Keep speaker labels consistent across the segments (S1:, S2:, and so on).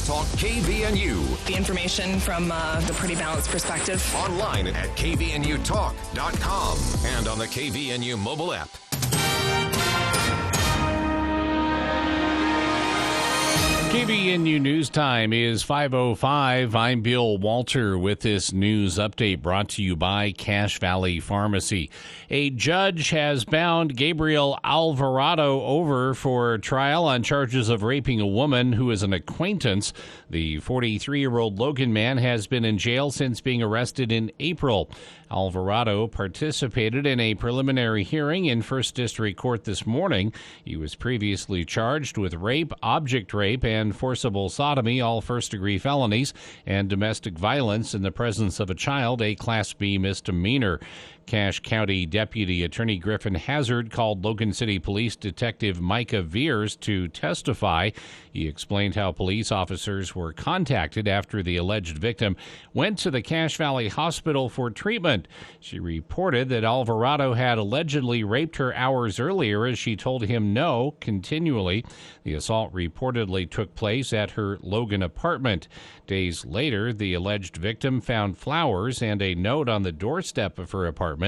S1: Talk KVNU.
S2: The information from the Pretty Balanced Perspective.
S1: Online at kvnutalk.com and on the KVNU mobile app.
S3: KVNU News Time is 5:05. I'm Bill Walter with this news update brought to you by Cache Valley Pharmacy. A judge has bound Gabriel Alvarado over for trial on charges of raping a woman who is an acquaintance. The 43-year-old Logan man has been in jail since being arrested in April. Alvarado participated in a preliminary hearing in First District Court this morning. He was previously charged with rape, object rape, and forcible sodomy, all first-degree felonies, and domestic violence in the presence of a child, a Class B misdemeanor. Cache County Deputy Attorney Griffin Hazard called Logan City Police Detective Micah Veers to testify. He explained how police officers were contacted after the alleged victim went to the Cache Valley Hospital for treatment. She reported that Alvarado had allegedly raped her hours earlier as she told him no continually. The assault reportedly took place at her Logan apartment. Days later, the alleged victim found flowers and a note on the doorstep of her apartment.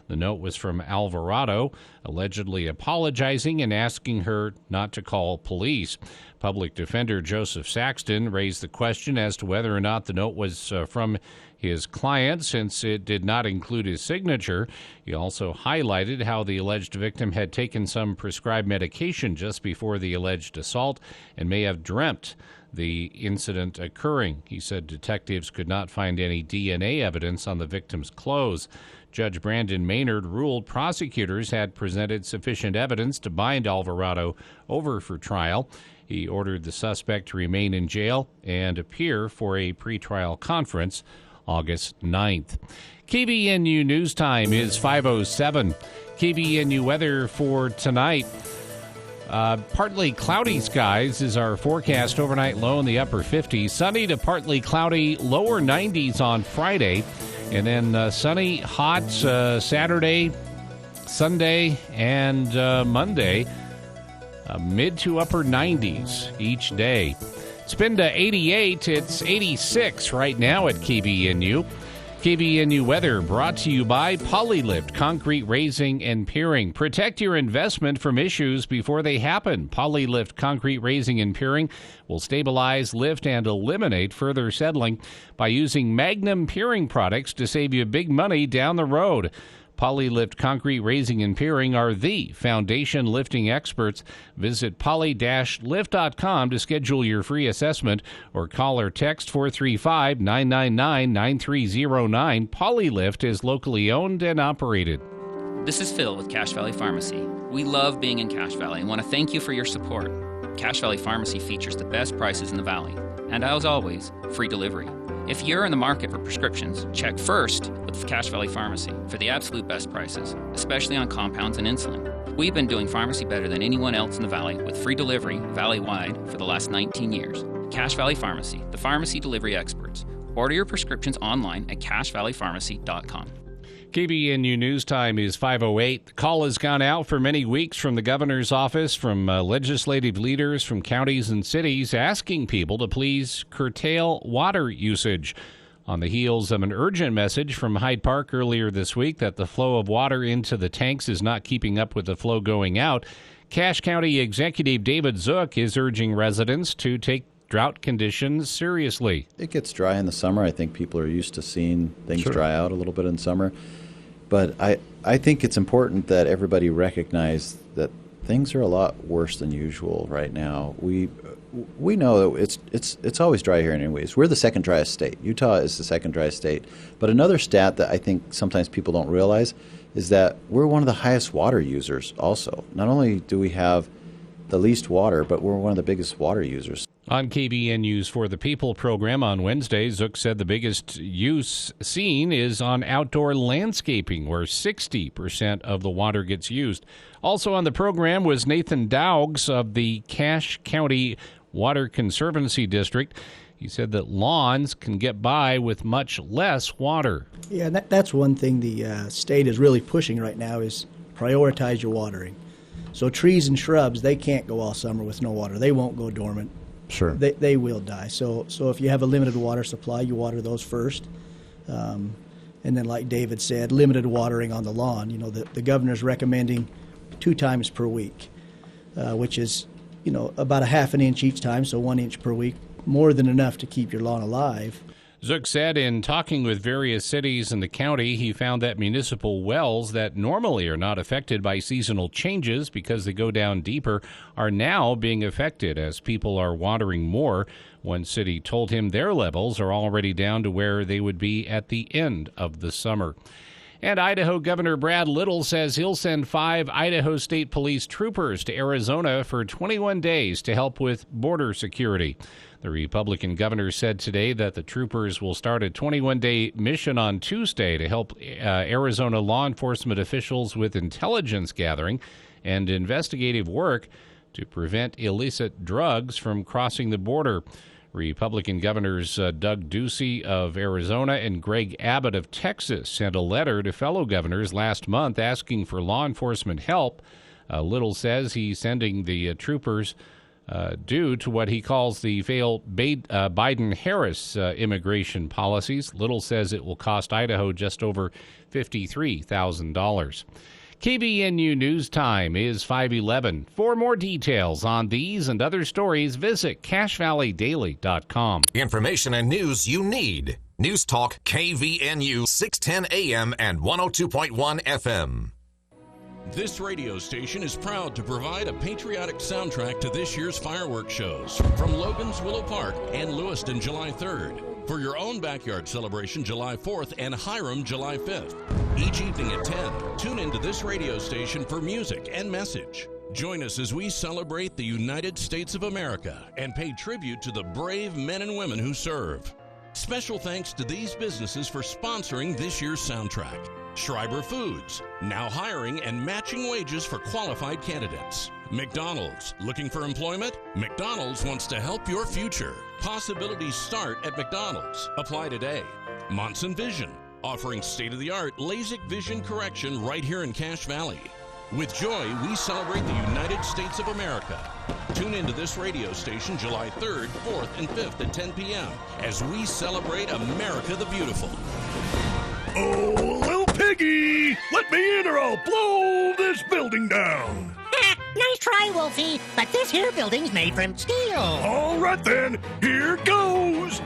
S3: The note was from Alvarado, allegedly apologizing and asking her not to call police. Public Defender Joseph Saxton raised the question as to whether or not the note was from his client, since it did not include his signature. He also highlighted how the alleged victim had taken some prescribed medication just before the alleged assault and may have dreamt the incident occurring. He said detectives could not find any DNA evidence on the victim's clothes. Judge Brandon Maynard ruled prosecutors had presented sufficient evidence to bind Alvarado over for trial. He ordered the suspect to remain in jail and appear for a pretrial conference August 9th. KVNU News Time is 5:07. KVNU weather for tonight. Partly cloudy skies is our forecast. Overnight low in the upper 50s. Sunny to partly cloudy, lower 90s on Friday. And then sunny, hot Saturday, Sunday, and Monday. Mid to upper 90s each day. It's been to 88. It's 86 right now at KVNU. KVNU weather brought to you by Polylift Concrete Raising and Piering. Protect your investment from issues before they happen. Polylift Concrete Raising and Piering will stabilize, lift, and eliminate further settling by using Magnum Piering products to save you big money down the road. Polylift Concrete Raising and Piering are the foundation lifting experts. Visit poly-lift.com to schedule your free assessment or call or text 435-999-9309. Polylift is locally owned and operated.
S4: This is Phil with Cache Valley Pharmacy. We love being in Cache Valley and want to thank you for your support. Cache Valley Pharmacy features the best prices in the valley, and as always, free delivery. If you're in the market for prescriptions, check first with Cache Valley Pharmacy for the absolute best prices, especially on compounds and insulin. We've been doing pharmacy better than anyone else in the valley with free delivery valley-wide for the last 19 years. Cache Valley Pharmacy, the pharmacy delivery experts. Order your prescriptions online at cachevalleypharmacy.com.
S3: KVNU News Time is 5:08. The call has gone out for many weeks from the governor's office, from legislative leaders, from counties and cities, asking people to please curtail water usage. On the heels of an urgent message from Hyde Park earlier this week that the flow of water into the tanks is not keeping up with the flow going out, Cache County Executive David Zook is urging residents to take drought conditions seriously.
S5: It gets dry in the summer. I think people are used to seeing things dry out a little bit in summer. But I think it's important that everybody recognize that things are a lot worse than usual right now. We know that it's always dry here anyways. We're the second driest state. Utah is the second driest state. But another stat that I think sometimes people don't realize is that we're one of the highest water users also. Not only do we have the least water, but we're one of the biggest water users.
S3: On KVNU's For the People program on Wednesday, Zook said the biggest use seen is on outdoor landscaping, where 60% of the water gets used. Also on the program was Nathan Dowgs of the Cache County Water Conservancy District. He said that lawns can get by with much less water.
S6: Yeah, that's one thing the state is really pushing right now is prioritize your watering. So trees and shrubs, they can't go all summer with no water. They won't go dormant.
S3: Sure.
S6: they will die. So if you have a limited water supply, you water those first. And then, like David said, limited watering on the lawn. The governor's recommending 2 times per week, which is, about a half an inch each time, so 1 inch per week, more than enough to keep your lawn alive.
S3: Zook said in talking with various cities in the county, he found that municipal wells that normally are not affected by seasonal changes because they go down deeper are now being affected as people are watering more. One city told him their levels are already down to where they would be at the end of the summer. And Idaho Governor Brad Little says he'll send 5 Idaho State Police troopers to Arizona for 21 days to help with border security. The Republican governor said today that the troopers will start a 21-day mission on Tuesday to help Arizona law enforcement officials with intelligence gathering and investigative work to prevent illicit drugs from crossing the border. Republican governors Doug Ducey of Arizona and Greg Abbott of Texas sent a letter to fellow governors last month asking for law enforcement help. Little says he's sending the troopers due to what he calls the failed Biden-Harris immigration policies. Little says it will cost Idaho just over $53,000. KVNU News Time is 5:11. For more details on these and other stories, visit CashValleyDaily.com.
S1: Information and news you need. News Talk KVNU 610 AM and 102.1 FM.
S7: This radio station is proud to provide a patriotic soundtrack to this year's fireworks shows from Logan's Willow Park and Lewiston July 3rd. For your own backyard celebration July 4th and Hiram July 5th. Each evening at 10, tune into this radio station for music and message. Join us as we celebrate the United States of America and pay tribute to the brave men and women who serve. Special thanks to these businesses for sponsoring this year's soundtrack. Schreiber Foods, now hiring and matching wages for qualified candidates. McDonald's, looking for employment? McDonald's wants to help your future. Possibilities start at McDonald's. Apply today. Monson Vision, offering state-of-the-art LASIK vision correction right here in Cache Valley. With joy, we celebrate the United States of America. Tune into this radio station July 3rd, 4th, and 5th at 10 p.m. as we celebrate America the Beautiful.
S8: Oh, little piggy! Let me in or I'll blow this building down!
S9: Nice try, Wolfie, but this here building's made from steel.
S8: All right then, here goes!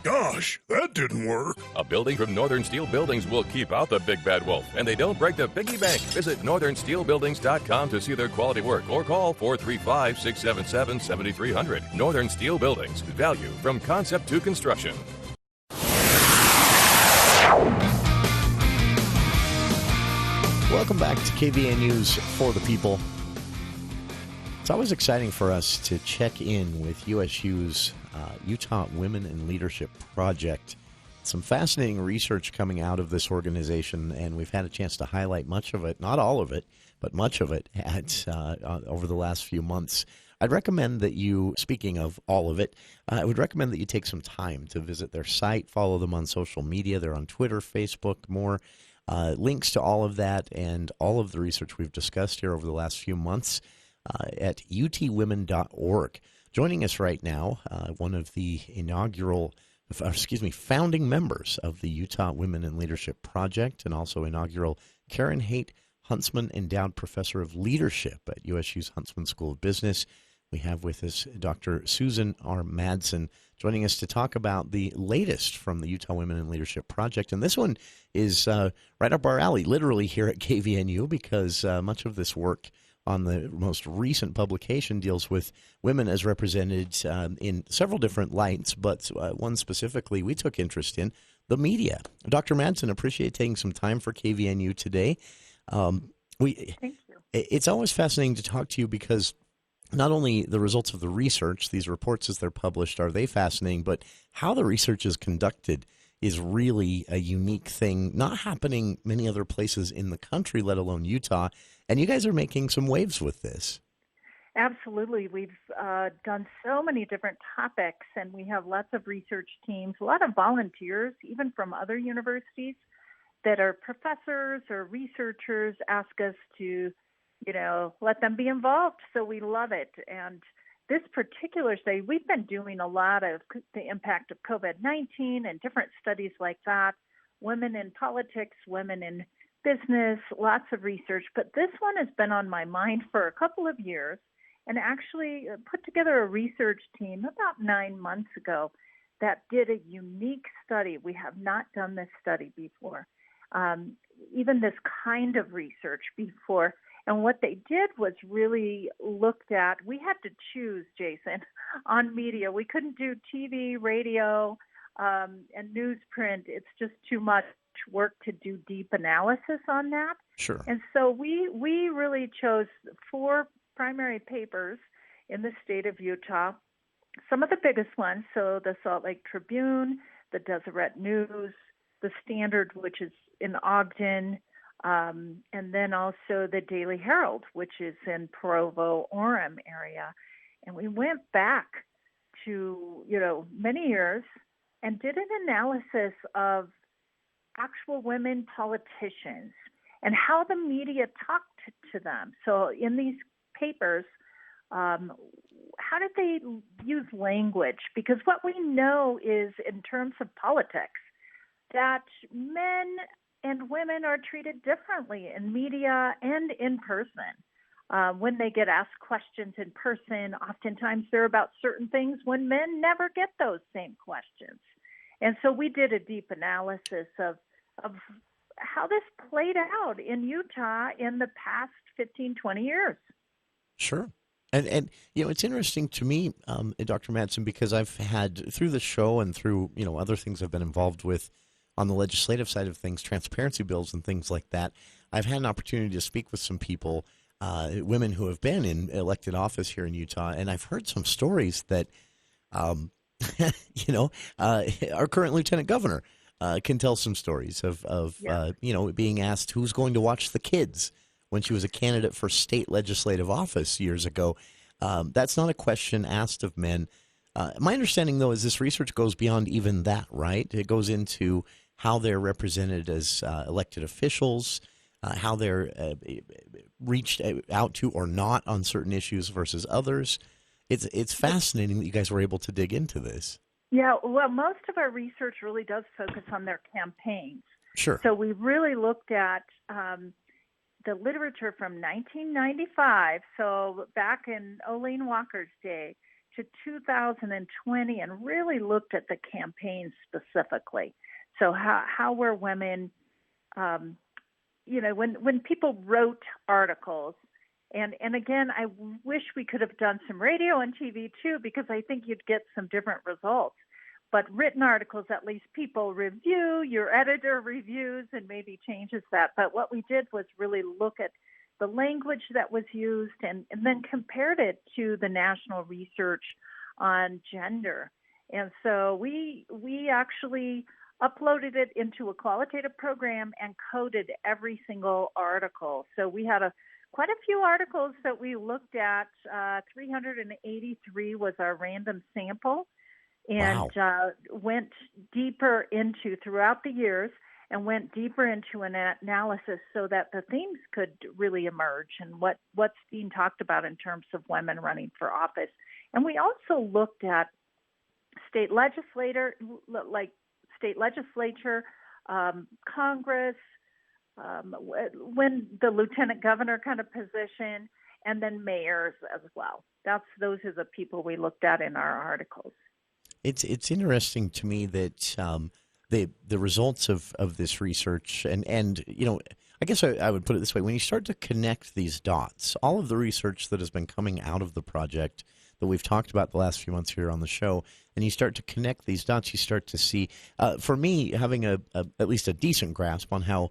S8: Gosh, that didn't work.
S10: A building from Northern Steel Buildings will keep out the big bad wolf, and they don't break the piggy bank. Visit northernsteelbuildings.com to see their quality work or call 435-677-7300. Northern Steel Buildings. Value from concept to construction.
S11: Welcome back to KVNU's For the People. It's always exciting for us to check in with USU's Utah Women in Leadership Project. Some fascinating research coming out of this organization, and we've had a chance to highlight much of it, not all of it, but much of it over the last few months. I'd recommend that you, speaking of all of it, I would recommend that you take some time to visit their site, follow them on social media. They're on Twitter, Facebook, more. Links to all of that and all of the research we've discussed here over the last few months at utwomen.org. Joining us right now, one of the founding members of the Utah Women in Leadership Project and also inaugural Karen Haight Huntsman Endowed Professor of Leadership at USU's Huntsman School of Business. We have with us Dr. Susan R. Madsen joining us to talk about the latest from the Utah Women in Leadership Project. And this one is right up our alley, literally here at KVNU, because much of this work on the most recent publication deals with women as represented in several different lights, but one specifically we took interest in, the media. Dr. Madsen, appreciate taking some time for KVNU today. Thank you. It's always fascinating to talk to you because not only the results of the research, these reports as they're published, are they fascinating, but how the research is conducted is really a unique thing, not happening many other places in the country, let alone Utah. And you guys are making some waves with this.
S12: Absolutely. We've done so many different topics, and we have lots of research teams, a lot of volunteers, even from other universities, that are professors or researchers, ask us to let them be involved. So we love it. And this particular study, we've been doing a lot of the impact of COVID-19 and different studies like that, women in politics, women in business, lots of research. But this one has been on my mind for a couple of years, and actually put together a research team about 9 months ago that did a unique study. We have not done this study before, even this kind of research before. And what they did was really looked at, we had to choose, Jason, on media. We couldn't do TV, radio, and newsprint. It's just too much work to do deep analysis on that.
S11: Sure.
S12: And so we really chose 4 primary papers in the state of Utah. Some of the biggest ones, so the Salt Lake Tribune, the Deseret News, the Standard, which is in Ogden, and then also the Daily Herald, which is in Provo-Orem area. And we went back to, many years and did an analysis of actual women politicians and how the media talked to them. So in these papers, how did they use language? Because what we know is, in terms of politics, that men and women are treated differently in media and in person. When they get asked questions in person, oftentimes they're about certain things when men never get those same questions. And so we did a deep analysis of how this played out in Utah in the past 15, 20 years.
S11: Sure. And it's interesting to me, Dr. Madsen, because I've had, through the show and through, other things I've been involved with on the legislative side of things, transparency bills and things like that, I've had an opportunity to speak with some people, women who have been in elected office here in Utah, and I've heard some stories that, our current lieutenant governor can tell some stories of being asked who's going to watch the kids when she was a candidate for state legislative office years ago. That's not a question asked of men. My understanding, though, is this research goes beyond even that, right? It goes into how they're represented as elected officials, how they're reached out to or not on certain issues versus others. It's fascinating that you guys were able to dig into this.
S12: Yeah, well, most of our research really does focus on their campaigns.
S11: Sure.
S12: So we really looked at the literature from 1995, so back in Olene Walker's day, to 2020, and really looked at the campaigns specifically. So how were women, when people wrote articles, and again, I wish we could have done some radio and TV too, because I think you'd get some different results. But written articles, at least people review, your editor reviews and maybe changes that. But what we did was really look at the language that was used and then compared it to the national research on gender. And so we actually uploaded it into a qualitative program and coded every single article. So we had quite a few articles that we looked at. 383 was our random sample. And went deeper into, throughout the years, and went deeper into an analysis so that the themes could really emerge and what's being talked about in terms of women running for office. And we also looked at state legislature, Congress, when the lieutenant governor kind of position, and then mayors as well. Those are the people we looked at in our articles.
S11: It's interesting to me that the results of this research and I guess I would put it this way: when you start to connect these dots, all of the research that has been coming out of the project that we've talked about the last few months here on the show, and you start to connect these dots, you start to see, for me, having at least a decent grasp on how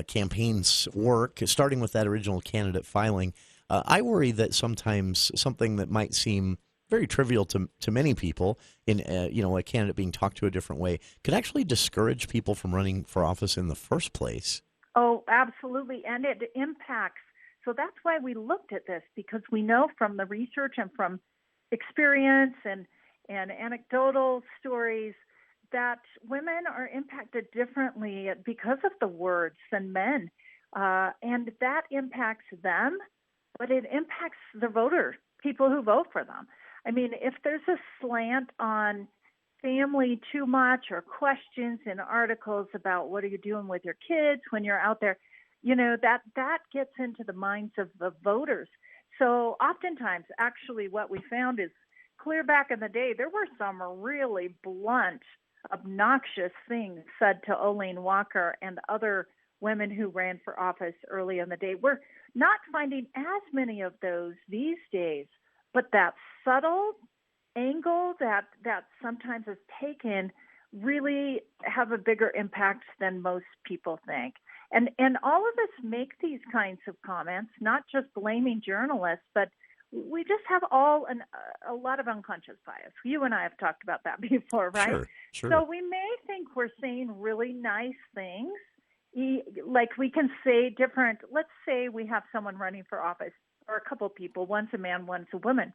S11: campaigns work, starting with that original candidate filing, I worry that sometimes something that might seem very trivial to many people in a candidate being talked to a different way could actually discourage people from running for office in the first place.
S12: Oh, absolutely. And it impacts. So that's why we looked at this, because we know from the research and from experience and anecdotal stories that women are impacted differently because of the words than men. And that impacts them but it impacts the voter, people who vote for them. I mean, if there's a slant on family too much or questions in articles about what are you doing with your kids when you're out there, that gets into the minds of the voters. So oftentimes, actually, what we found is clear back in the day, there were some really blunt, obnoxious things said to Olene Walker and other women who ran for office early in the day. We're not finding as many of those these days, but that subtle angle that sometimes is taken really have a bigger impact than most people think. And all of us make these kinds of comments, not just blaming journalists, but we just have a lot of unconscious bias. You and I have talked about that before, right?
S11: Sure.
S12: So we may think we're saying really nice things, like we can say different. Let's say we have someone running for office, or a couple people, one's a man, one's a woman.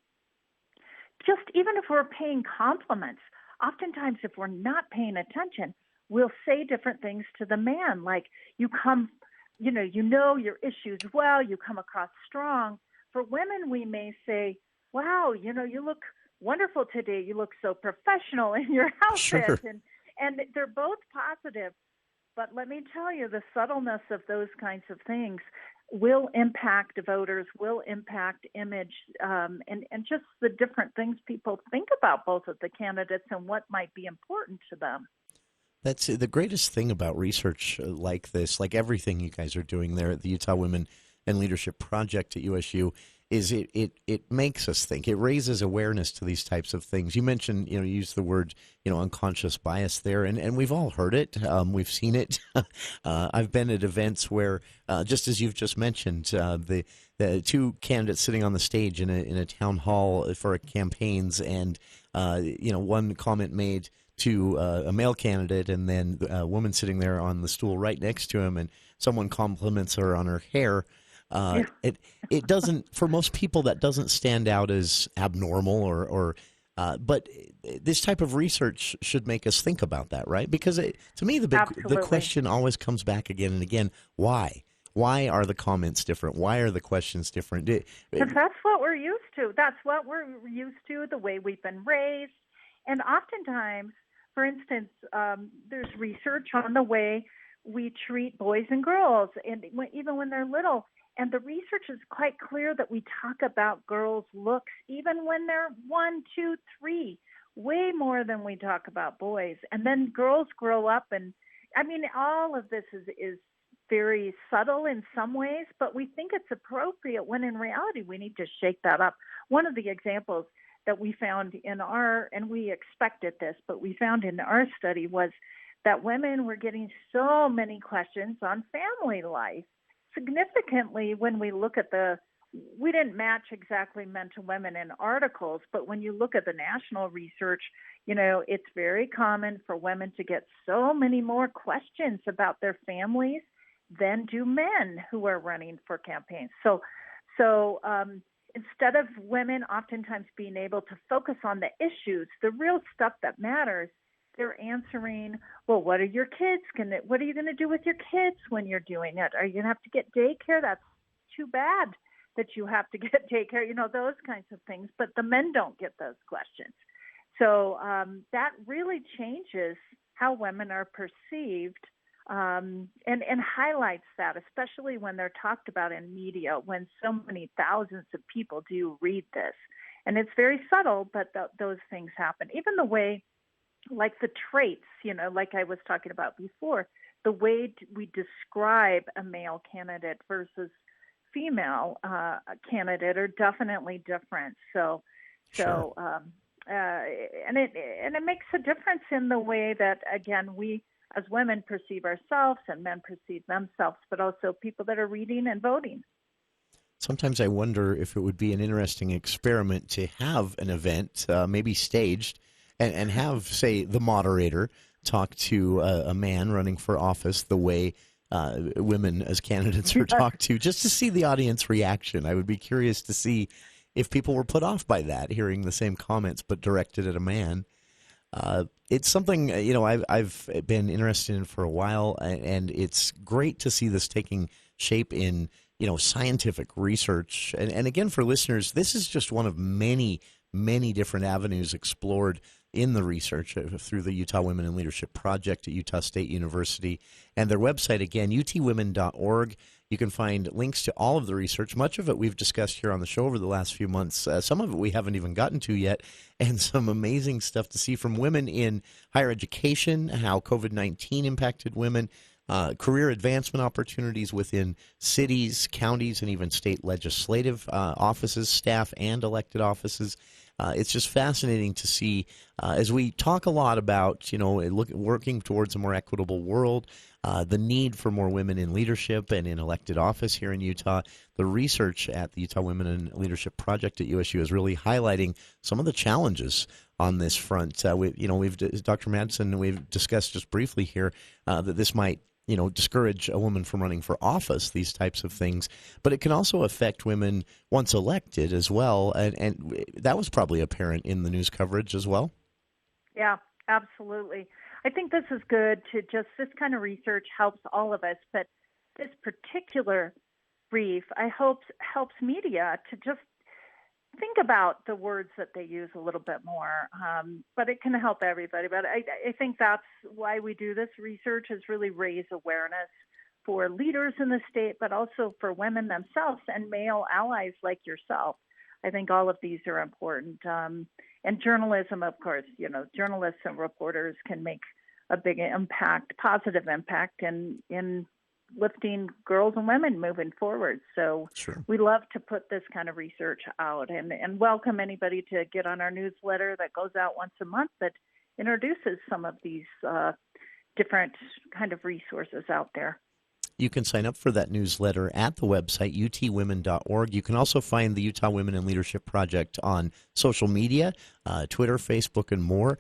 S12: Just even if we're paying compliments, oftentimes if we're not paying attention, we'll say different things to the man, like you know your issues well, you come across strong. For women, we may say, wow, you look wonderful today. You look so professional in your outfit.
S11: Sure.
S12: And they're both positive. But let me tell you, the subtleness of those kinds of things will impact voters, will impact image, and just the different things people think about both of the candidates and what might be important to them.
S11: That's the greatest thing about research like this, like everything you guys are doing there at the Utah Women and Leadership Project at USU, is it makes us think. It raises awareness to these types of things. You mentioned, you used the word, unconscious bias there, and we've all heard it. We've seen it. I've been at events where, just as you've just mentioned, the two candidates sitting on the stage in a town hall for campaigns, and one comment made to a male candidate, and then a woman sitting there on the stool right next to him, and someone compliments her on her hair. It doesn't, for most people, that doesn't stand out as abnormal but this type of research should make us think about that, right? Because to me, the question always comes back again and again: why? Why are the comments different? Why are the questions different?
S12: Because that's what we're used to. That's what we're used to, the way we've been raised. And oftentimes, for instance, there's research on the way we treat boys and girls, and even when they're little. And the research is quite clear that we talk about girls' looks even when they're 1, 2, 3, way more than we talk about boys. And then girls grow up, and all of this is very subtle in some ways, but we think it's appropriate when in reality we need to shake that up. One of the examples that we found and we expected this, but we found in our study was that women were getting so many questions on family life. Significantly, when we look at we didn't match exactly men to women in articles, but when you look at the national research, it's very common for women to get so many more questions about their families than do men who are running for campaigns. So instead of women oftentimes being able to focus on the issues, the real stuff that matters, they're answering, well, what are your kids what are you going to do with your kids when you're doing it? Are you going to have to get daycare? That's too bad that you have to get daycare, those kinds of things. But the men don't get those questions. So that really changes how women are perceived and highlights that, especially when they're talked about in media, when so many thousands of people do read this. And it's very subtle, but those things happen. Even the way, like the traits, like I was talking about before, the way we describe a male candidate versus female candidate are definitely different. So and it makes a difference in the way that, again, we as women perceive ourselves and men perceive themselves, but also people that are reading and voting.
S11: Sometimes I wonder if it would be an interesting experiment to have an event, maybe staged, and have, say, the moderator talk to a man running for office the way women as candidates are talked to, just to see the audience reaction. I would be curious to see if people were put off by that, hearing the same comments but directed at a man. It's something, I've been interested in for a while, and it's great to see this taking shape in scientific research. And again, for listeners, this is just one of many, many different avenues explored in the research through the Utah Women in Leadership Project at Utah State University. And their website, again, utwomen.org. You can find links to all of the research. Much of it we've discussed here on the show over the last few months. Some of it we haven't even gotten to yet, and some amazing stuff to see from women in higher education, how COVID-19 impacted women, career advancement opportunities within cities, counties, and even state legislative offices, staff, and elected offices. It's just fascinating to see as we talk a lot about, working towards a more equitable world, the need for more women in leadership and in elected office here in Utah. The research at the Utah Women in Leadership Project at USU is really highlighting some of the challenges on this front. Dr. Madsen, we've discussed just briefly here that this might discourage a woman from running for office, these types of things. But it can also affect women once elected as well. And that was probably apparent in the news coverage as well.
S12: Yeah, absolutely. I think this is good this kind of research helps all of us. But this particular brief, I hope, helps media to just think about the words that they use a little bit more, but it can help everybody. But I think that's why we do this research, is really raise awareness for leaders in the state, but also for women themselves and male allies like yourself. I think all of these are important. And journalism, of course, journalists and reporters can make a big impact, positive impact in lifting girls and women moving forward. So
S11: sure.
S12: We love to put this kind of research out and welcome anybody to get on our newsletter that goes out once a month that introduces some of these different kind of resources out there.
S11: You can sign up for that newsletter at the website, utwomen.org. You can also find the Utah Women in Leadership Project on social media, Twitter, Facebook, and more.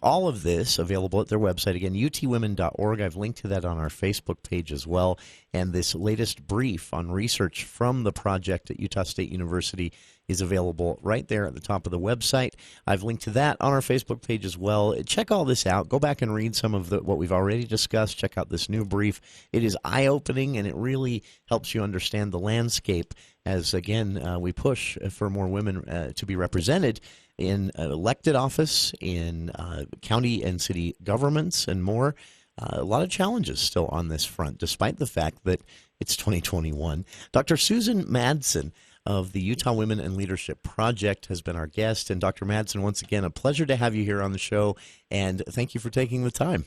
S11: All of this available at their website. Again, utwomen.org. I've linked to that on our Facebook page as well. And this latest brief on research from the project at Utah State University is available right there at the top of the website. I've linked to that on our Facebook page as well. Check all this out. Go back and read some of what we've already discussed. Check out this new brief. It is eye-opening, and it really helps you understand the landscape as, again, we push for more women to be represented in elected office, in county and city governments, and more. A lot of challenges still on this front, despite the fact that it's 2021. Dr. Susan Madsen of the Utah Women in Leadership Project has been our guest. And Dr. Madsen, once again, a pleasure to have you here on the show, and thank you for taking the time.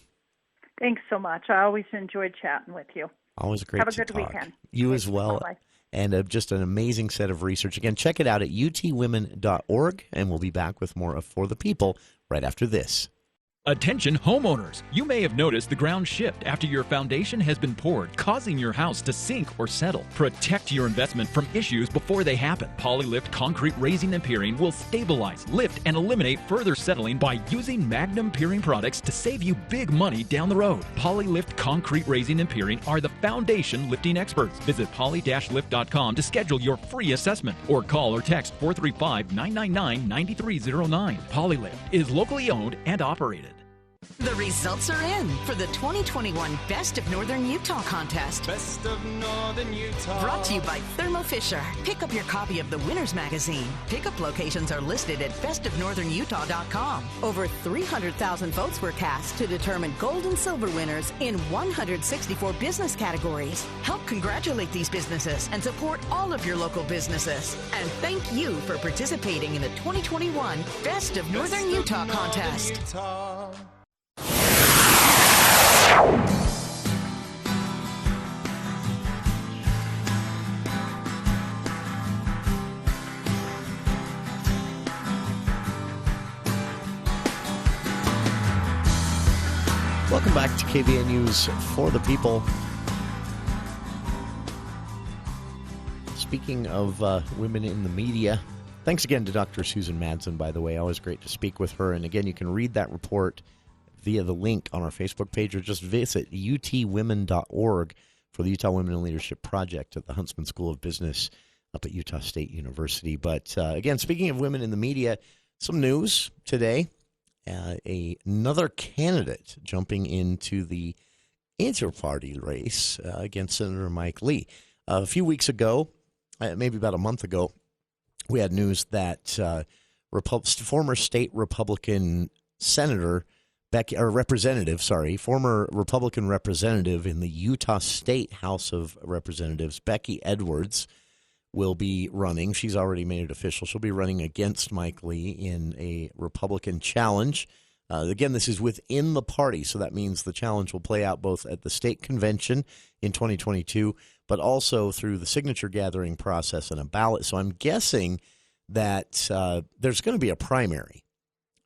S12: Thanks so much. I always enjoyed chatting with you.
S11: Always great to talk.
S12: Have a good weekend.
S11: You as well.
S12: Bye-bye.
S11: And just an amazing set of research. Again, check it out at utwomen.org, and we'll be back with more of For the People right after this.
S13: Attention homeowners! You may have noticed the ground shift after your foundation has been poured, causing your house to sink or settle. Protect your investment from issues before they happen. Polylift Concrete Raising and Piering will stabilize, lift, and eliminate further settling by using Magnum Piering products to save you big money down the road. Polylift Concrete Raising and Piering are the foundation lifting experts. Visit poly-lift.com to schedule your free assessment or call or text 435-999-9309. Polylift is locally owned and operated.
S14: The results are in for the 2021 Best of Northern Utah contest.
S15: Best of Northern Utah.
S14: Brought to you by Thermo Fisher. Pick up your copy of the Winners Magazine. Pickup locations are listed at bestofnorthernutah.com. Over 300,000 votes were cast to determine gold and silver winners in 164 business categories. Help congratulate these businesses and support all of your local businesses. And thank you for participating in the 2021 Best of Northern Utah contest.
S15: Utah.
S11: Welcome back to KVN News For the People. Speaking of women in the media, thanks again to Dr. Susan Madsen, by the way. Always great to speak with her. And again, you can read that report via the link on our Facebook page, or just visit utwomen.org for the Utah Women in Leadership Project at the Huntsman School of Business up at Utah State University. But again, speaking of women in the media, some news today. Another candidate jumping into the inter-party race against Senator Mike Lee. A few weeks ago, maybe about a month ago, we had news that former state Republican former Republican representative in the Utah State House of Representatives, Becky Edwards, will be running. She's already made it official. She'll be running against Mike Lee in a Republican challenge. Again, this is within the party, so that means the challenge will play out both at the state convention in 2022, but also through the signature gathering process and a ballot. So I'm guessing that there's going to be a primary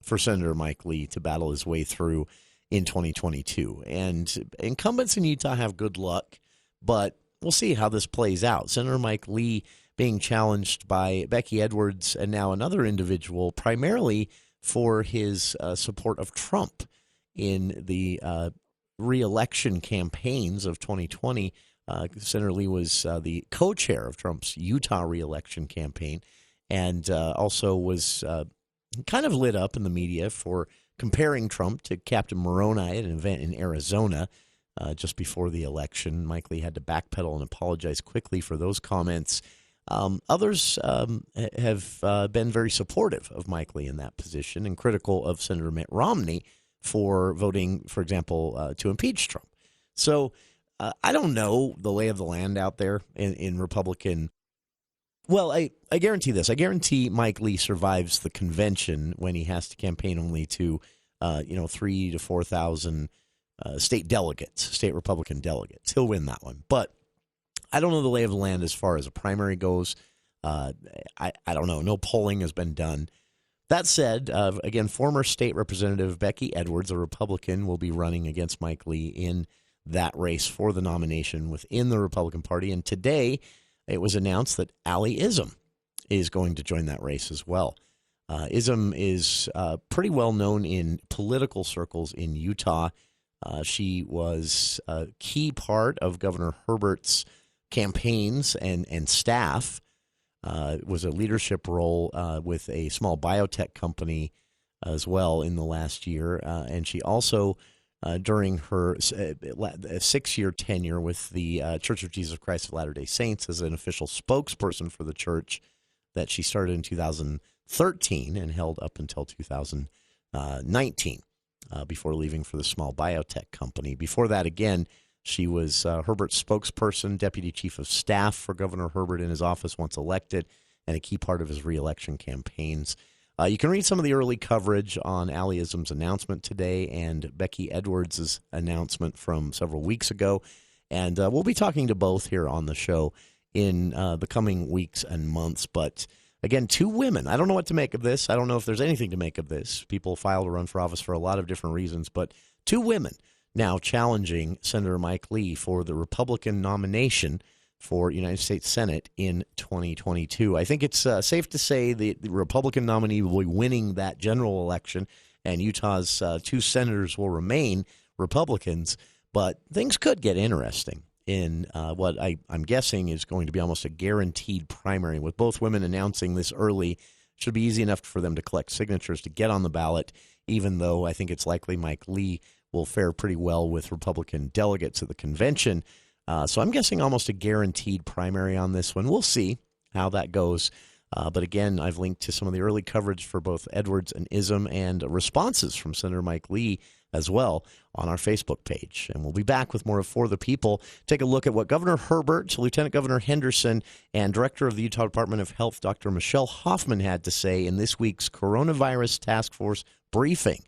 S11: for Senator Mike Lee to battle his way through in 2022. And incumbents in Utah have good luck, but we'll see how this plays out. Senator Mike Lee being challenged by Becky Edwards and now another individual, primarily for his support of Trump in the re-election campaigns of 2020. Senator Lee was the co-chair of Trump's Utah re-election campaign, and also was kind of lit up in the media for comparing Trump to Captain Moroni at an event in Arizona just before the election. Mike Lee had to backpedal and apologize quickly for those comments. Others have been very supportive of Mike Lee in that position and critical of Senator Mitt Romney for voting, for example, to impeach Trump. So I don't know the lay of the land out there in Republican. Well, I guarantee this. I guarantee Mike Lee survives the convention when he has to campaign only to 3,000 to 4,000 state delegates, state Republican delegates. He'll win that one. But I don't know the lay of the land as far as a primary goes. I don't know. No polling has been done. That said, again, former state representative Becky Edwards, a Republican, will be running against Mike Lee in that race for the nomination within the Republican Party. And today it was announced that Allie Ism is going to join that race as well. Ism is pretty well known in political circles in Utah. She was a key part of Governor Herbert's campaigns and staff. Was a leadership role with a small biotech company as well in the last year. And she also, during her 6-year tenure with the Church of Jesus Christ of Latter-day Saints as an official spokesperson for the church that she started in 2013 and held up until 2019 before leaving for the small biotech company. Before that, again, she was Herbert's spokesperson, deputy chief of staff for Governor Herbert in his office once elected, and a key part of his reelection campaigns. You can read some of the early coverage on Allie Ism's announcement today and Becky Edwards' announcement from several weeks ago. And we'll be talking to both here on the show in the coming weeks and months. But again, 2 women. I don't know what to make of this. I don't know if there's anything to make of this. People file to run for office for a lot of different reasons, but 2 women now challenging Senator Mike Lee for the Republican nomination for United States Senate in 2022. I think it's safe to say the Republican nominee will be winning that general election, and Utah's 2 senators will remain Republicans, but things could get interesting in what I'm guessing is going to be almost a guaranteed primary. With both women announcing this early, should be easy enough for them to collect signatures to get on the ballot, even though I think it's likely Mike Lee will fare pretty well with Republican delegates at the convention. So I'm guessing almost a guaranteed primary on this one. We'll see how that goes. But again, I've linked to some of the early coverage for both Edwards and Ism and responses from Senator Mike Lee as well on our Facebook page. And we'll be back with more of For the People. Take a look at what Governor Herbert, Lieutenant Governor Henderson, and Director of the Utah Department of Health, Dr. Michelle Hoffman, had to say in this week's Coronavirus Task Force briefing.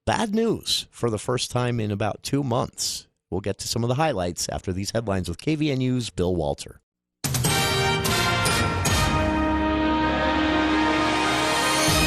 S11: Bad news for the first time in about 2 months. We'll get to some of the highlights after these headlines with KVNU's Bill Walter.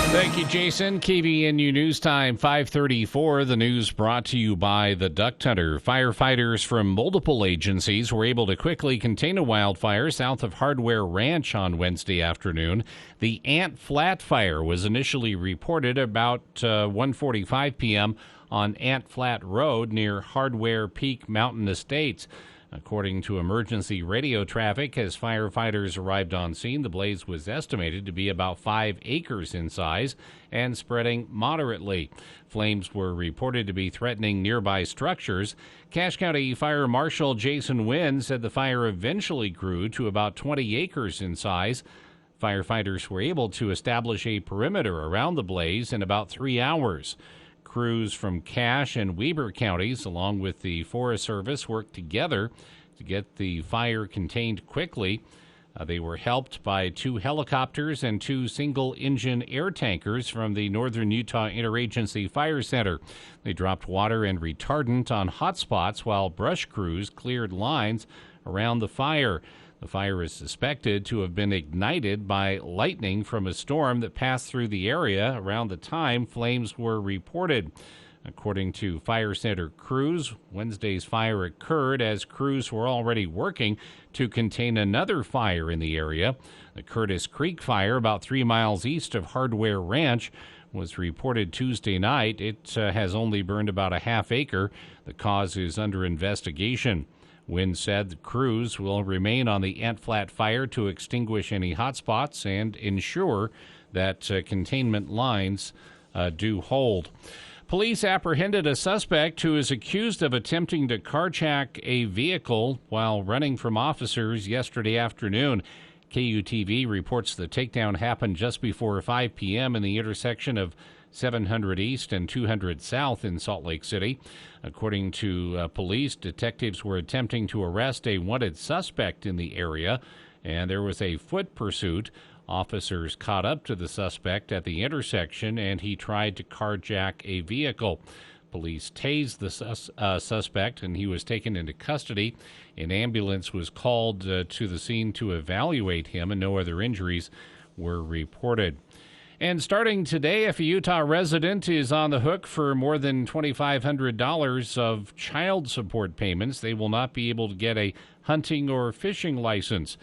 S3: Thank you, Jason. KVNU News Time, 5:34. The news brought to you by the Duck Hunter. Firefighters from multiple agencies were able to quickly contain a wildfire south of Hardware Ranch on Wednesday afternoon. The Ant Flat Fire was initially reported about 1:45 p.m. on Ant Flat Road near Hardware Peak Mountain Estates. According to emergency radio traffic, as firefighters arrived on scene, the blaze was estimated to be about 5 acres in size and spreading moderately. Flames were reported to be threatening nearby structures. Cache County Fire Marshal Jason Wynn said the fire eventually grew to about 20 acres in size. Firefighters were able to establish a perimeter around the blaze in about 3 hours. Crews from Cache and Weber counties, along with the Forest Service, worked together to get the fire contained quickly. They were helped by 2 helicopters and 2 single-engine air tankers from the Northern Utah Interagency Fire Center. They dropped water and retardant on hot spots while brush crews cleared lines around the fire. The fire is suspected to have been ignited by lightning from a storm that passed through the area around the time flames were reported. According to Fire Center crews, Wednesday's fire occurred as crews were already working to contain another fire in the area. The Curtis Creek fire, about 3 miles east of Hardware Ranch, was reported Tuesday night. It has only burned about a half acre. The cause is under investigation. Wynn said the crews will remain on the Ant Flat fire to extinguish any hotspots and ensure that containment lines do hold. Police apprehended a suspect who is accused of attempting to carjack a vehicle while running from officers yesterday afternoon. KUTV reports the takedown happened just before 5 p.m. in the intersection of 700 East and 200 South in Salt Lake City. According to police, detectives were attempting to arrest a wanted suspect in the area, and there was a foot pursuit. Officers caught up to the suspect at the intersection, and he tried to carjack a vehicle. Police tased the suspect, and he was taken into custody. An ambulance was called to the scene to evaluate him, and no other injuries were reported. And starting today, if a Utah resident is on the hook for more than $2,500 of child support payments, they will not be able to get a hunting or fishing license.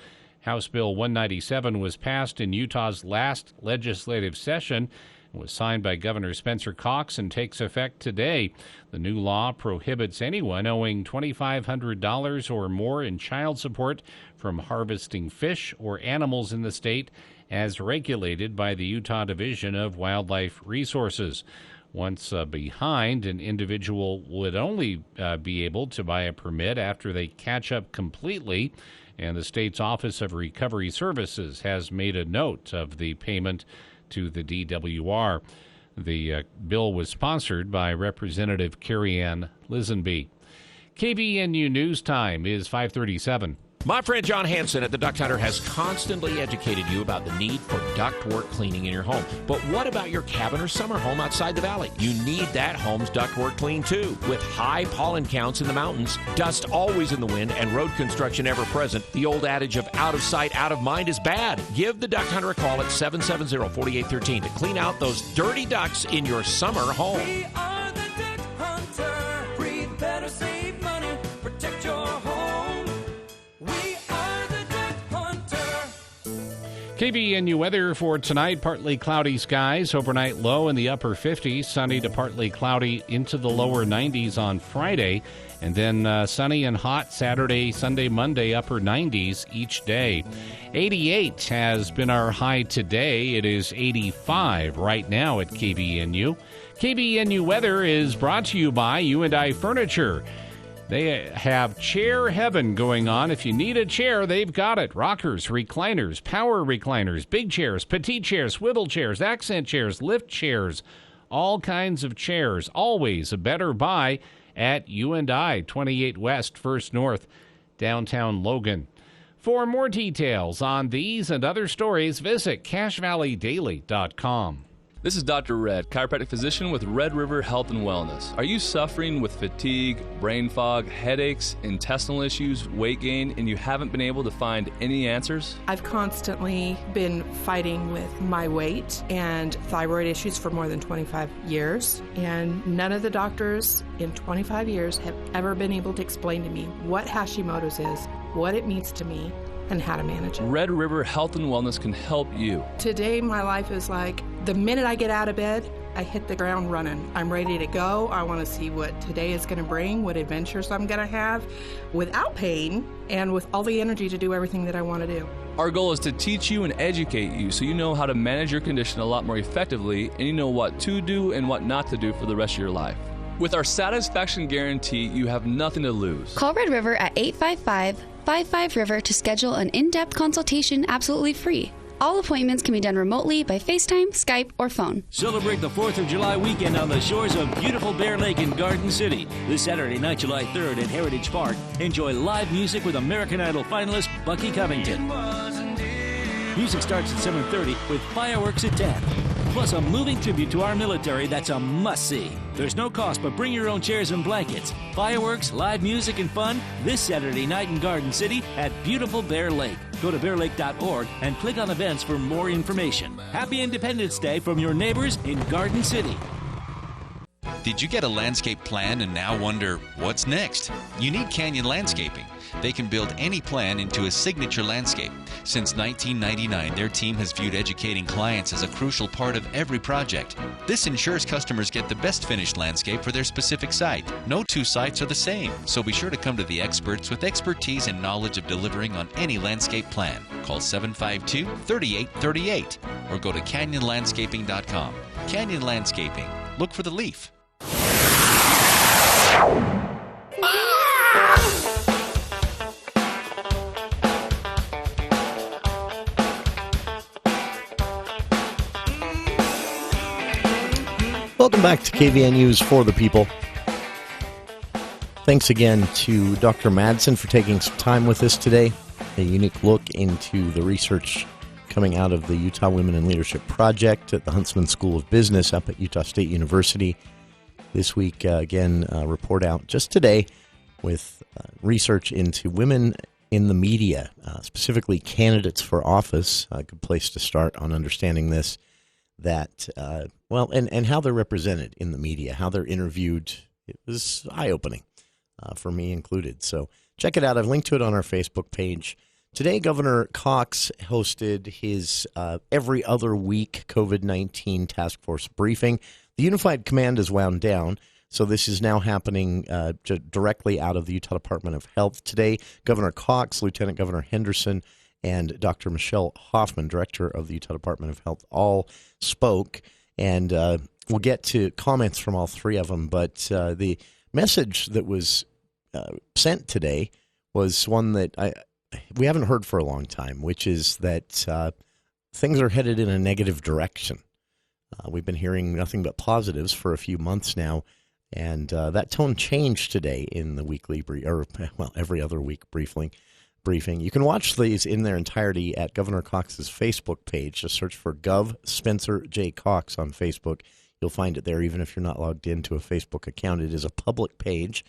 S3: House Bill 197 was passed in Utah's last legislative session and was signed by Governor Spencer Cox and takes effect today. The new law prohibits anyone owing $2,500 or more in child support from harvesting fish or animals in the state as regulated by the Utah Division of Wildlife Resources. Once behind, an individual would only be able to buy a permit after they catch up completely, and the state's Office of Recovery Services has made a note of the payment to the DWR. The bill was sponsored by Representative Carrie Ann Lisenby. KBNU News Time is 5:37.
S16: My friend John Hansen at the Duct Hunter has constantly educated you about the need for ductwork cleaning in your home. But what about your cabin or summer home outside the valley? You need that home's ductwork clean too. With high pollen counts in the mountains, dust always in the wind, and road construction ever present, the old adage of out of sight, out of mind is bad. Give the Duct Hunter a call at 770-4813 to clean out those dirty ducts in your summer home.
S15: We are the Duct Hunter. Breathe better, save money, protect your home.
S3: KBNU weather for tonight, partly cloudy skies, overnight low in the upper 50s, sunny to partly cloudy into the lower 90s on Friday, and then sunny and hot Saturday, Sunday, Monday, upper 90s each day. 88 has been our high today. It is 85 right now at KBNU. KBNU weather is brought to you by U&I Furniture. They have chair heaven going on. If you need a chair, they've got it. Rockers, recliners, power recliners, big chairs, petite chairs, swivel chairs, accent chairs, lift chairs, all kinds of chairs. Always a better buy at U&I, 28 West, 1st North, downtown Logan. For more details on these and other stories, visit CacheValleyDaily.com.
S17: This is Dr. Red, chiropractic physician with Red River Health and Wellness. Are you suffering with fatigue, brain fog, headaches, intestinal issues, weight gain, and you haven't been able to find any answers?
S18: I've constantly been fighting with my weight and thyroid issues for more than 25 years, and none of the doctors in 25 years have ever been able to explain to me what Hashimoto's is, what it means to me, and how to manage it.
S17: Red River Health and Wellness can help you.
S18: Today, my life is like the minute I get out of bed, I hit the ground running. I'm ready to go. I want to see what today is going to bring, what adventures I'm going to have without pain and with all the energy to do everything that I want to do.
S17: Our goal is to teach you and educate you so you know how to manage your condition a lot more effectively and you know what to do and what not to do for the rest of your life. With our satisfaction guarantee, you have nothing to lose.
S19: Call Red River at 855-55-RIVER to schedule an in-depth consultation absolutely free. All appointments can be done remotely by FaceTime, Skype, or phone.
S20: Celebrate the 4th of July weekend on the shores of beautiful Bear Lake in Garden City. This Saturday night, July 3rd at Heritage Park, enjoy live music with American Idol finalist Bucky Covington. Music starts at 7:30 with fireworks at 10. Plus a moving tribute to our military that's a must-see. There's no cost, but bring your own chairs and blankets. Fireworks, live music, and fun this Saturday night in Garden City at beautiful Bear Lake. Go to bearlake.org and click on events for more information. Happy Independence Day from your neighbors in Garden City.
S21: Did you get a landscape plan and now wonder, what's next? You need Canyon Landscaping. They can build any plan into a signature landscape. Since 1999, their team has viewed educating clients as a crucial part of every project. This ensures customers get the best finished landscape for their specific site. No two sites are the same, so be sure to come to the experts with expertise and knowledge of delivering on any landscape plan. Call 752-3838 or go to canyonlandscaping.com. Canyon Landscaping. Look for the leaf.
S11: Welcome back to KVNU's For the People. Thanks again to Dr. Madsen for taking some time with us today. A unique look into the research coming out of the Utah Women in Leadership Project at the Huntsman School of Business up at Utah State University. This week, again, report out just today with research into women in the media, specifically candidates for office. A good place to start on understanding this. That, and how they're represented in the media, how they're interviewed. It was eye-opening for me included. So check it out. I've linked to it on our Facebook page. Today, Governor Cox hosted his every other week COVID-19 task force briefing. The Unified Command is wound down, so this is now happening directly out of the Utah Department of Health. Today, Governor Cox, Lieutenant Governor Henderson, and Dr. Michelle Hoffman, Director of the Utah Department of Health, all spoke. And we'll get to comments from all three of them. But the message that was sent today was one that we haven't heard for a long time, which is that things are headed in a negative direction. We've been hearing nothing but positives for a few months now. And that tone changed today in the weekly, every other week briefing. You can watch these in their entirety at Governor Cox's Facebook page. Just search for Gov Spencer J. Cox on Facebook. You'll find it there, even if you're not logged into a Facebook account. It is a public page,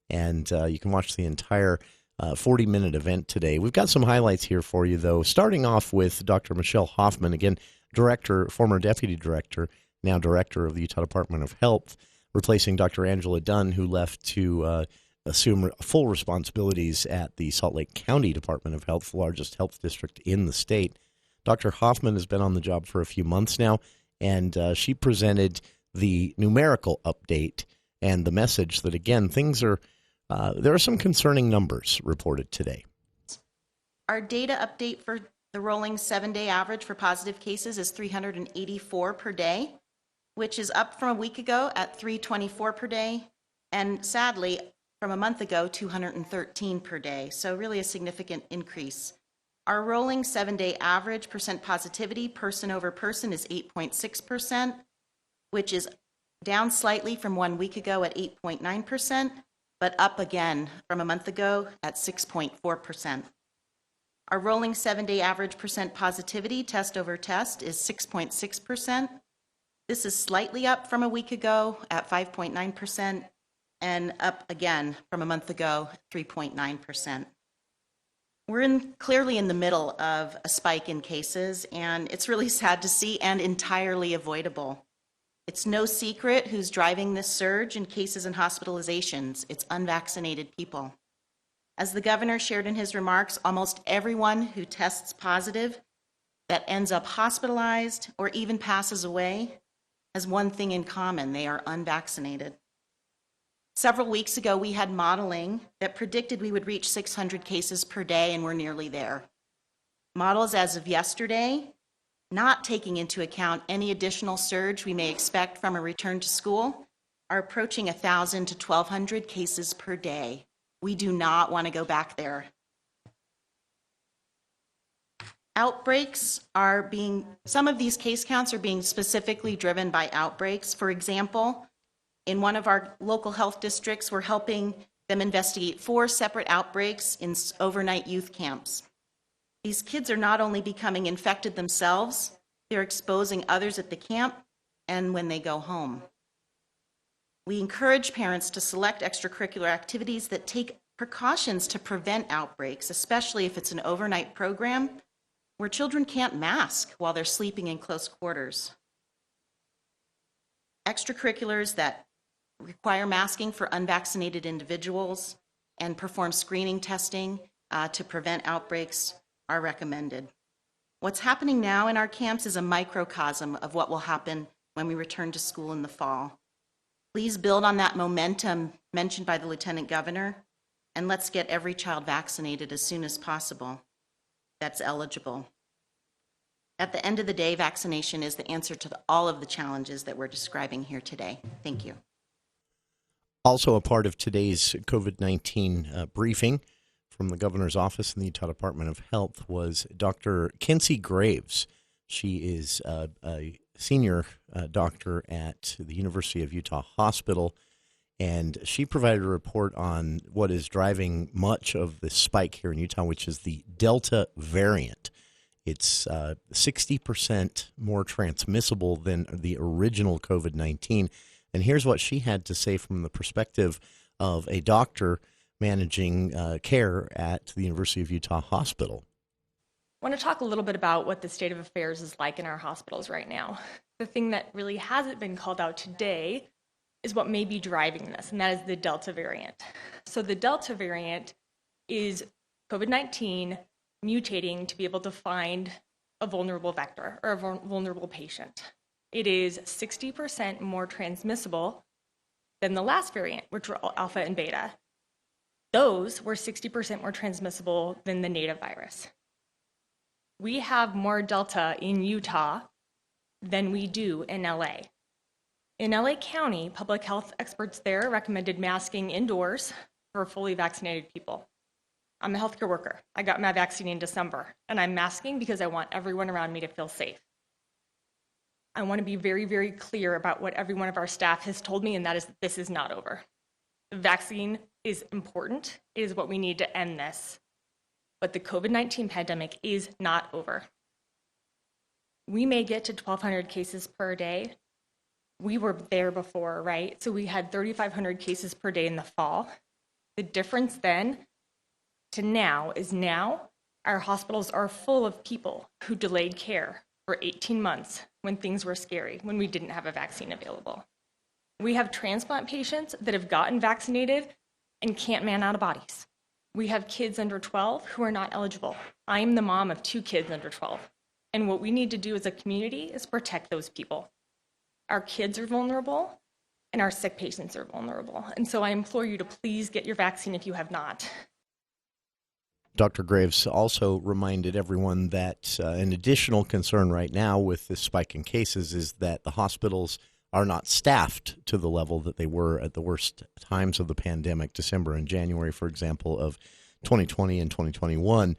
S11: and you can watch the entire 40-minute event today. We've got some highlights here for you, though, starting off with Dr. Michelle Hoffman, again, director, former deputy director, now director of the Utah Department of Health, replacing Dr. Angela Dunn, who left to assume full responsibilities at the Salt Lake County Department of Health, the largest health district in the state. Dr. Hoffman has been on the job for a few months now, and she presented the numerical update and the message that, again, things are, there are some concerning numbers reported today.
S22: Our data update for the rolling 7-day average for positive cases is 384 per day, which is up from a week ago at 324 per day, and sadly, from a month ago, 213 per day, so really a significant increase. Our rolling 7-day average percent positivity person over person is 8.6%, which is down slightly from 1 week ago at 8.9%, but up again from a month ago at 6.4%. Our rolling 7-day average percent positivity test over test is 6.6%. This is slightly up from a week ago at 5.9%. And up again from a month ago, 3.9%. We're clearly in the middle of a spike in cases, and it's really sad to see and entirely avoidable. It's no secret who's driving this surge in cases and hospitalizations. It's unvaccinated people. As the governor shared in his remarks, almost everyone who tests positive that ends up hospitalized or even passes away has one thing in common: they are unvaccinated. Several weeks ago, we had modeling that predicted we would reach 600 cases per day, and we're nearly there. Models as of yesterday, not taking into account any additional surge we may expect from a return to school, are approaching 1,000 to 1,200 cases per day. We do not want to go back there. Outbreaks some of these case counts are being specifically driven by outbreaks. For example, in one of our local health districts, we're helping them investigate 4 separate outbreaks in overnight youth camps. These kids are not only becoming infected themselves, they're exposing others at the camp and when they go home. We encourage parents to select extracurricular activities that take precautions to prevent outbreaks, especially if it's an overnight program where children can't mask while they're sleeping in close quarters. Extracurriculars that require masking for unvaccinated individuals and perform screening testing to prevent outbreaks are recommended. What's happening now in our camps is a microcosm of what will happen when we return to school in the fall. Please build on that momentum mentioned by the Lieutenant Governor, and let's get every child vaccinated as soon as possible that's eligible. At the end of the day, vaccination is the answer to all of the challenges that we're describing here today. Thank you.
S11: Also a part of today's COVID-19 briefing from the governor's office in the Utah Department of Health was Dr. Kinsey Graves. She is a senior doctor at the University of Utah Hospital, and she provided a report on what is driving much of the spike here in Utah, which is the Delta variant. It's 60% more transmissible than the original COVID-19. And here's what she had to say from the perspective of a doctor managing care at the University of Utah Hospital.
S2: I want to talk a little bit about what the state of affairs is like in our hospitals right now. The thing that really hasn't been called out today is what may be driving this, and that is the Delta variant. So the Delta variant is COVID-19 mutating to be able to find a vulnerable vector or a vulnerable patient. It is 60% more transmissible than the last variant, which were alpha and beta. Those were 60% more transmissible than the native virus. We have more Delta in Utah than we do in LA. In LA County, public health experts there recommended masking indoors for fully vaccinated people. I'm a healthcare worker. I got my vaccine in December, and I'm masking because I want everyone around me to feel safe. I want to be very, very clear about what every one of our staff has told me, and that is that this is not over. The vaccine is important. It is what we need to end this. But the COVID-19 pandemic is not over. We may get to 1,200 cases per day. We were there before, right? So we had 3,500 cases per day in the fall. The difference then to now is now our hospitals are full of people who delayed care for 18 months when things were scary, when we didn't have a vaccine available. We have transplant patients that have gotten vaccinated and can't man out of bodies. We have kids under 12 who are not eligible. I am the mom of 2 kids under 12. And what we need to do as a community is protect those people. Our kids are vulnerable and our sick patients are vulnerable. And so I implore you to please get your vaccine if you have not.
S11: Dr. Graves also reminded everyone that an additional concern right now with this spike in cases is that the hospitals are not staffed to the level that they were at the worst times of the pandemic, December and January, for example, of 2020 and 2021.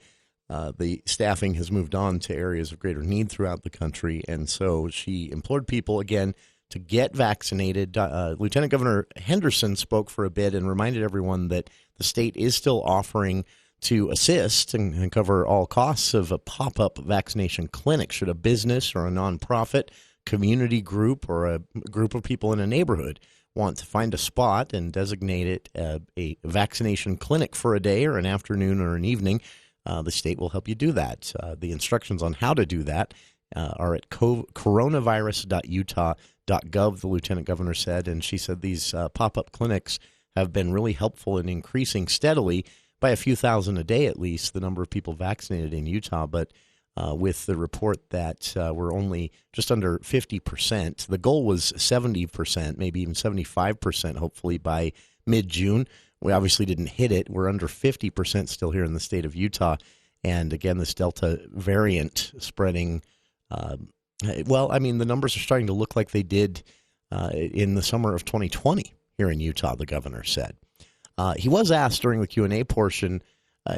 S11: The staffing has moved on to areas of greater need throughout the country, and so she implored people, again, to get vaccinated. Lieutenant Governor Henderson spoke for a bit and reminded everyone that the state is still offering to assist and cover all costs of a pop-up vaccination clinic should a business or a nonprofit, community group, or a group of people in a neighborhood want to find a spot and designate it a vaccination clinic for a day or an afternoon or an evening. The state will help you do that. The instructions on how to do that are at coronavirus.utah.gov, the lieutenant governor said, and she said these pop-up clinics have been really helpful in increasing steadily by a few thousand a day at least the number of people vaccinated in Utah. But with the report that we're only just under 50%. The goal was 70%, maybe even 75%, hopefully by mid-June. We obviously didn't hit it. We're under 50% still here in the state of Utah. And again, this Delta variant spreading, the numbers are starting to look like they did in the summer of 2020 here in Utah, the governor said. He was asked during the Q&A portion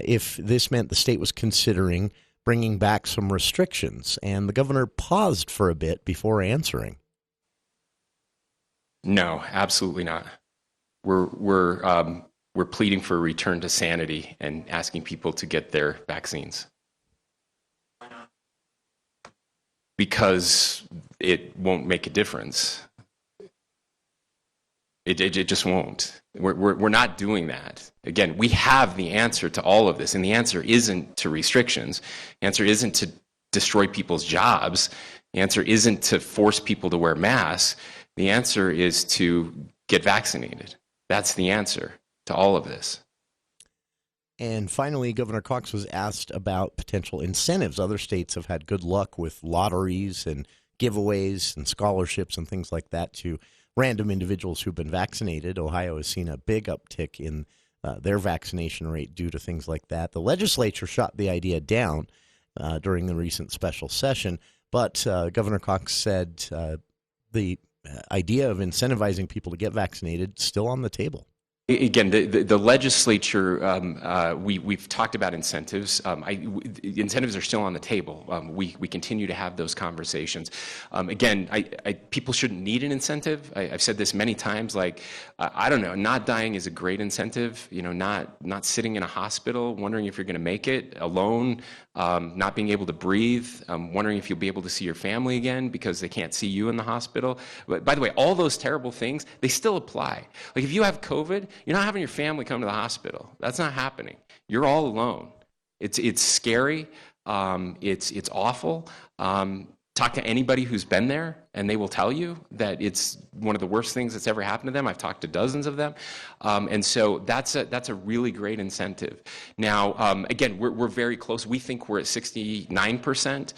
S11: if this meant the state was considering bringing back some restrictions, and the governor paused for a bit before answering.
S4: No, absolutely not. We're pleading for a return to sanity and asking people to get their vaccines. Because it won't make a difference. It just won't. We're not doing that. Again, we have the answer to all of this, and the answer isn't to restrictions. The answer isn't to destroy people's jobs. The answer isn't to force people to wear masks. The answer is to get vaccinated. That's the answer to all of this.
S11: And finally, Governor Cox was asked about potential incentives. Other states have had good luck with lotteries and giveaways and scholarships and things like that to random individuals who've been vaccinated. Ohio has seen a big uptick in their vaccination rate due to things like that. The legislature shot the idea down during the recent special session, but Governor Cox said the idea of incentivizing people to get vaccinated is still on the table.
S4: Again, the legislature, we've talked about incentives. Incentives are still on the table. We continue to have those conversations. Again, people shouldn't need an incentive. I've said this many times. Like, I don't know, not dying is a great incentive. You know, not sitting in a hospital, wondering if you're going to make it, alone, not being able to breathe, wondering if you'll be able to see your family again because they can't see you in the hospital. But by the way, all those terrible things, they still apply. Like, if you have COVID, you're not having your family come to the hospital. That's not happening. You're all alone. It's scary. It's awful. Talk to anybody who's been there, and they will tell you that it's one of the worst things that's ever happened to them. I've talked to dozens of them, and so that's a really great incentive. Now, again, we're very close. We think we're at 69%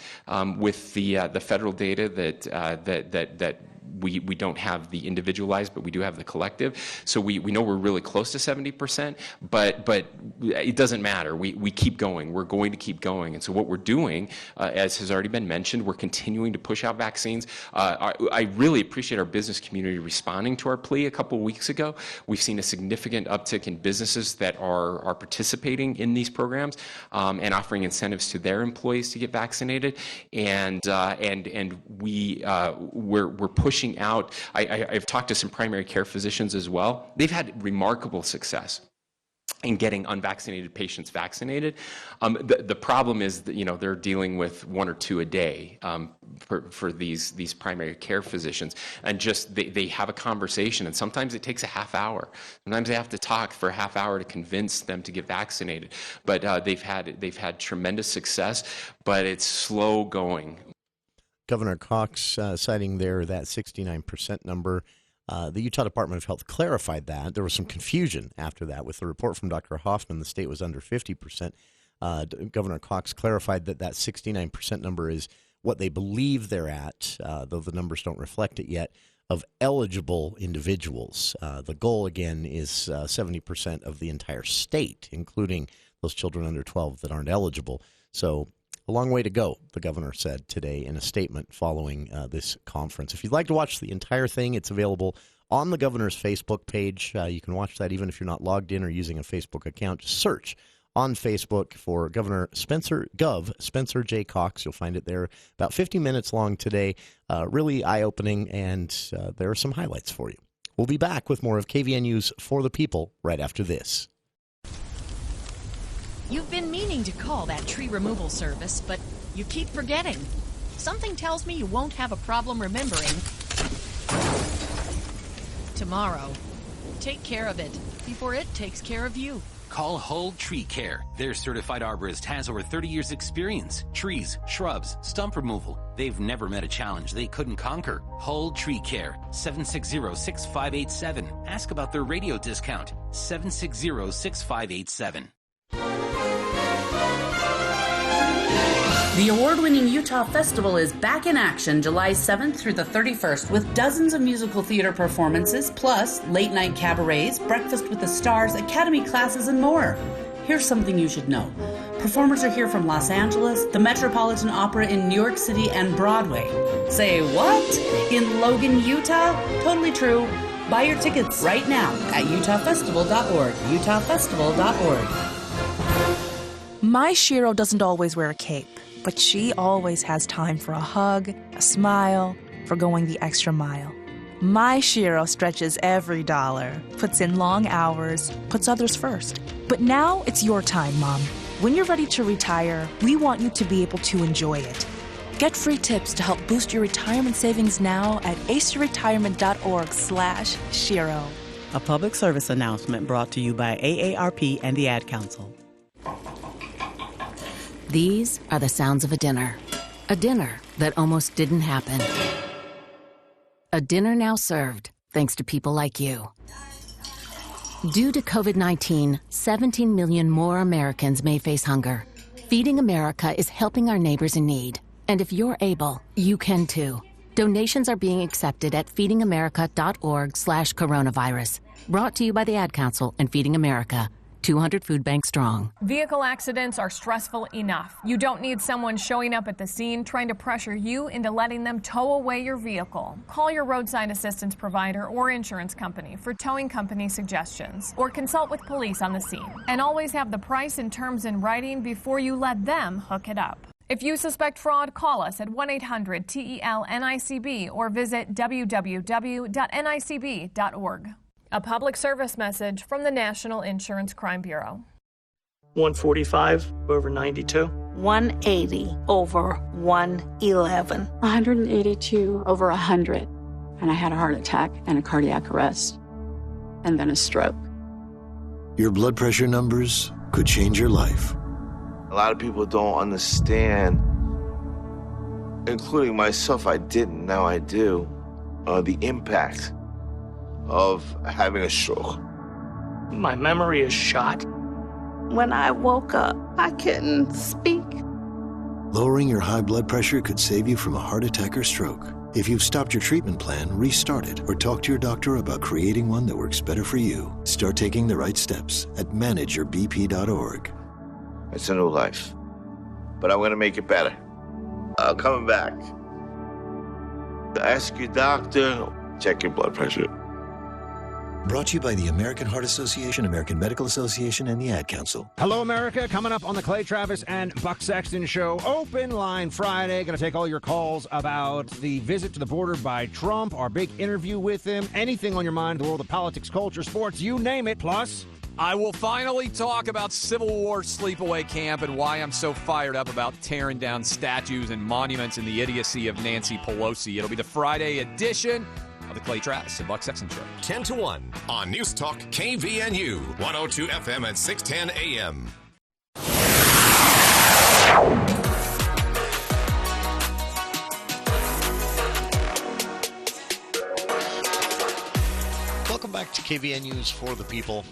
S4: with the federal data that we don't have the individualized, but we do have the collective. So we know we're really close to 70%, but it doesn't matter. We keep going. We're going to keep going. And so what we're doing, as has already been mentioned, we're continuing to push out vaccines. I really appreciate our business community responding to our plea a couple of weeks ago. We've seen a significant uptick in businesses that are participating in these programs and offering incentives to their employees to get vaccinated. And we're pushing out. I've talked to some primary care physicians as well. They've had remarkable success in getting unvaccinated patients vaccinated. The problem is that, they're dealing with one or two a day for these primary care physicians, and just they have a conversation, and sometimes it takes a half hour. Sometimes they have to talk for a half hour to convince them to get vaccinated. But they've had tremendous success, but it's slow going.
S11: Governor Cox citing there that 69% number. The Utah Department of Health clarified that. There was some confusion after that with the report from Dr. Hoffman. The state was under 50%. Governor Cox clarified that 69% number is what they believe they're at, though the numbers don't reflect it yet, of eligible individuals. The goal, again, is 70% of the entire state, including those children under 12 that aren't eligible. So a long way to go, the governor said today in a statement following this conference. If you'd like to watch the entire thing, it's available on the governor's Facebook page. You can watch that even if you're not logged in or using a Facebook account. Just search on Facebook for Governor Spencer J. Cox. You'll find it there. About 50 minutes long today. Really eye-opening, and there are some highlights for you. We'll be back with more of KVNU's For the People right after this.
S5: You've been meaning to call that tree removal service, but you keep forgetting. Something tells me you won't have a problem remembering. Tomorrow. Take care of it before it takes care of you.
S23: Call Hold Tree Care. Their certified arborist has over 30 years experience. Trees, shrubs, stump removal. They've never met a challenge they couldn't conquer. Hold Tree Care. 760-6587. Ask about their radio discount. 760-6587.
S1: The award-winning Utah Festival is back in action July 7th through the 31st with dozens of musical theater performances, plus late-night cabarets, breakfast with the stars, academy classes, and more. Here's something you should know. Performers are here from Los Angeles, the Metropolitan Opera in New York City, and Broadway. Say what? In Logan, Utah? Totally true. Buy your tickets right now at utahfestival.org. utahfestival.org.
S6: My Shiro doesn't always wear a cape, but she always has time for a hug, a smile, for going the extra mile. My Shiro stretches every dollar, puts in long hours, puts others first. But now it's your time, Mom. When you're ready to retire, we want you to be able to enjoy it. Get free tips to help boost your retirement savings now at aceyourretirement.org/Shiro.
S7: A public service announcement brought to you by AARP and the Ad Council.
S24: These are the sounds of a dinner that almost didn't happen. A dinner now served, thanks to people like you. Due to COVID-19, 17 million more Americans may face hunger. Feeding America is helping our neighbors in need. And if you're able, you can too. Donations are being accepted at feedingamerica.org/coronavirus. Brought to you by the Ad Council and Feeding America. 200 food banks strong.
S25: Vehicle accidents are stressful enough. You don't need someone showing up at the scene trying to pressure you into letting them tow away your vehicle. Call your roadside assistance provider or insurance company for towing company suggestions, or consult with police on the scene. And always have the price and terms in writing before you let them hook it up. If you suspect fraud, call us at 1-800-TEL-NICB or visit www.nicb.org. A public service message from the National Insurance Crime Bureau.
S26: 145 over 92.
S27: 180 over 111.
S28: 182 over 100. And I had a heart attack and a cardiac arrest. And then a stroke.
S29: Your blood pressure numbers could change your life.
S30: A lot of people don't understand, including myself, I didn't, now I do, the impact of having a stroke.
S26: My memory is shot.
S27: When I woke up, I couldn't speak.
S29: Lowering your high blood pressure could save you from a heart attack or stroke. If you've stopped your treatment plan, restart it, or talk to your doctor about creating one that works better for you. Start taking the right steps at manageyourbp.org.
S30: It's a new life, but I'm going to make it better. Coming back. Ask your doctor, check your blood pressure.
S29: Brought to you by the American Heart Association, American Medical Association, and the Ad Council.
S31: Hello, America. Coming up on the Clay Travis and Buck Sexton Show. Open Line Friday. Going to take all your calls about the visit to the border by Trump, our big interview with him, anything on your mind, the world of politics, culture, sports, you name it. Plus,
S32: I will finally talk about Civil War sleepaway camp and why I'm so fired up about tearing down statues and monuments and the idiocy of Nancy Pelosi. It'll be the Friday edition of the Clay Travis and Buck Sexton Show.
S33: 10 to 1 on News Talk KVNU, 102 FM at 610 AM.
S11: Welcome back to KVNU's For the People.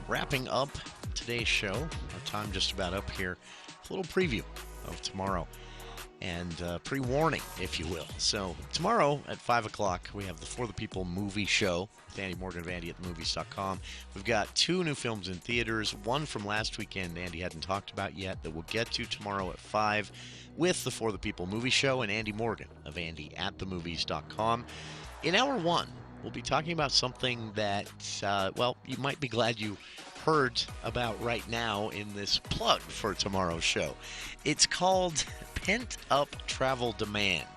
S11: Wrapping up today's show. Our time just about up here. A little preview of tomorrow. And pre-warning, if you will. So tomorrow at 5 o'clock, we have the For the People movie show with Andy Morgan of AndyAtTheMovies.com. We've got 2 new films in theaters. One from last weekend Andy hadn't talked about yet that we'll get to tomorrow at 5 with the For the People movie show and Andy Morgan of AndyAtTheMovies.com. In hour 1, we'll be talking about something that, you might be glad you heard about right now in this plug for tomorrow's show. It's called pent-up travel demand.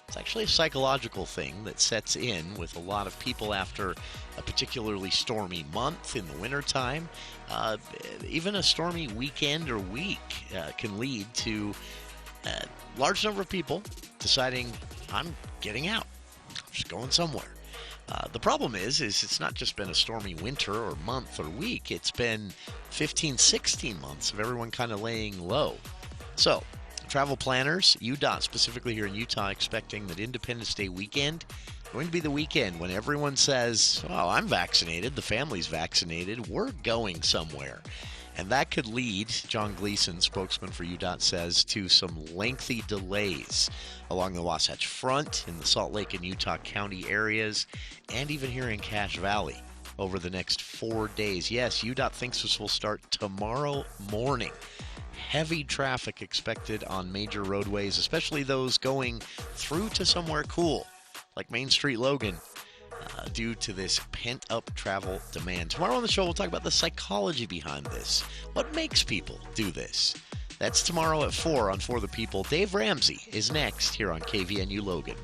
S11: It's actually a psychological thing that sets in with a lot of people after a particularly stormy month in the wintertime. Even a stormy weekend or week can lead to a large number of people deciding, I'm getting out. I'm just going somewhere. The problem is it's not just been a stormy winter or month or week. It's been 15, 16 months of everyone kind of laying low. So, travel planners, UDOT specifically here in Utah, expecting that Independence Day weekend going to be the weekend when everyone says, oh, I'm vaccinated, the family's vaccinated, we're going somewhere. And that could lead, John Gleason, spokesman for UDOT, says, to some lengthy delays along the Wasatch Front, in the Salt Lake and Utah County areas, and even here in Cache Valley over the next 4 days. Yes, UDOT thinks this will start tomorrow morning. Heavy traffic expected on major roadways, especially those going through to somewhere cool, like Main Street Logan, due to this pent-up travel demand. Tomorrow on the show, we'll talk about the psychology behind this. What makes people do this? That's tomorrow at 4 on For the People. Dave Ramsey is next here on KVNU Logan.